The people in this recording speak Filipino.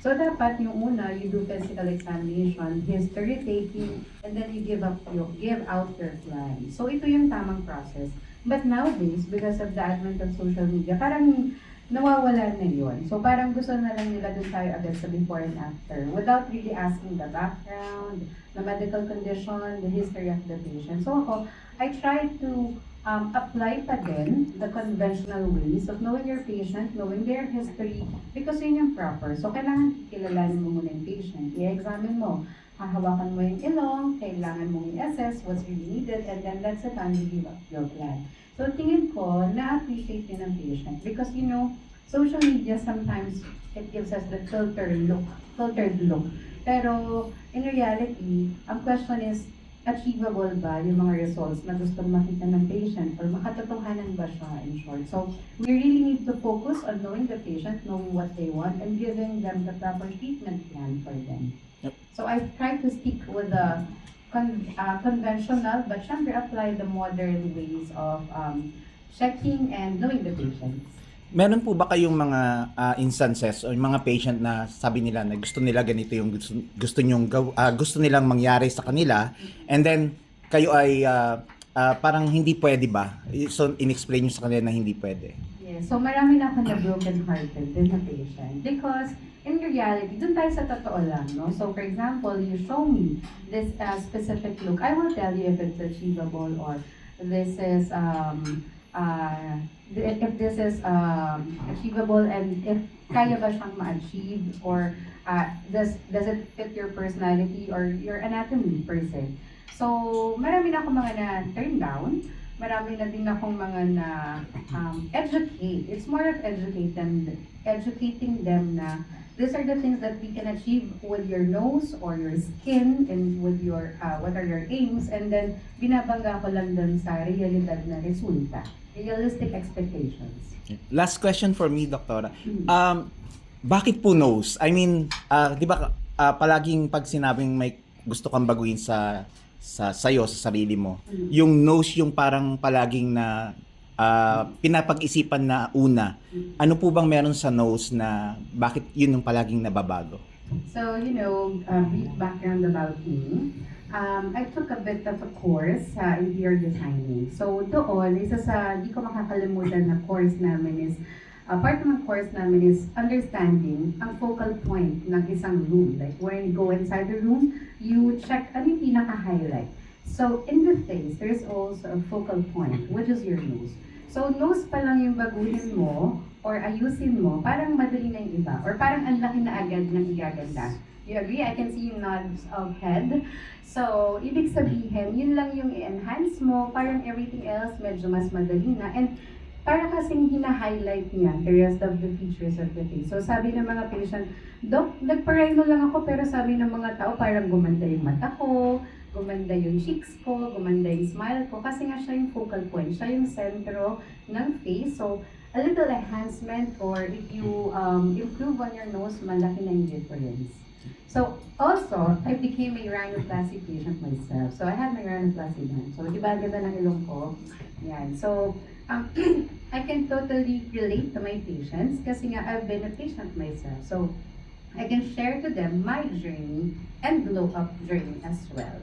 So dapat yung una, you do physical examination, history taking, and then you give out your plan. So ito yung tamang process. But nowadays, because of the advent of social media, parang nawawala na yun. So parang gusto na lang nila dun tayo agad sa before and after without really asking the background, the medical condition, the history of the patient. So ako, I try to apply pa din the conventional ways of knowing your patient, knowing their history, because yun yung proper. So kailangan kilalanin mo muna yung patient, i-examine mo, hahawakan mo yung ilong, kailangan mo i-assess what's really needed, and then that's the time you give up your plan. So tingin ko, na-appreciate din ng patient because social media sometimes it gives us the filtered look. Pero in reality, ang question is, achievable ba yung mga results na gusto makita ng patient or makatotohanan ba siya in short. So we really need to focus on knowing the patient, knowing what they want, and giving them the proper treatment plan for them. Yep. So I try to stick with the conventional, but syempre apply the modern ways of checking and knowing the patient. Meron po ba kayong mga instances o mga patient na sabi nila na gusto nila ganito yung gusto nilang mangyari sa kanila, and then kayo ay parang hindi pwede ba? So inexplain niyo sa kanila na hindi pwede. Yes, so marami na ako na broken hearted din na patient because in reality, dun tayo sa totoo lang, no? So for example, you show me this specific look, I will tell you if it's achievable or this is if this is achievable and if kaya ba siyang ma-achieve or does it fit your personality or your anatomy per se. So marami na akong mga na turn down, marami na din akong mga na educate. It's more of educating them na these are the things that we can achieve with your nose or your skin and with your what are your aims, and then binabangga ko lang dun sa realidad na resulta, realistic expectations. Last question for me, Doktora. Bakit po nose? I mean, di ba palaging pag sinabing may gusto kang baguhin sa sayo, sa sarili mo, yung nose yung parang palaging na pinapag-isipan na una. Ano po bang meron sa nose na bakit yun yung palaging nababago? So, brief background about me. I took a bit of a course sa interior designing. So, doon, isa sa di ko makakalimutan na course namin is, part ng course namin is understanding ang focal point ng isang room. Like, when you go inside the room, you check ano yung pinaka-highlight. So, in the face, there's also a focal point, which is your nose. So, nose pa lang yung baguhin mo or ayusin mo, parang madali na yung iba. Or parang ang laki na agad ng igaganda. You agree? I can see yung nods of head. So, ibig sabihin, yun lang yung i-enhance mo, parang everything else medyo mas madali na. And para kasing hina-highlight niya the rest of the features of the face. So, sabi ng mga patient, Dok, nagpa-rhino lang ako, pero sabi ng mga tao, parang gumanda yung mata ko, gumanda yung cheeks ko, gumanda yung smile ko, kasi nga siya yung focal point, siya yung sentro ng face. So, a little enhancement or if you improve on your nose, malaki na yung difference. So, also, I became a rhinoplasty patient myself. So, I had my rhinoplasty done. So, diba ganda ng ilong ko? Yan. So, I can totally relate to my patients kasi nga I've been a patient myself. So, I can share to them my journey and glow up journey as well.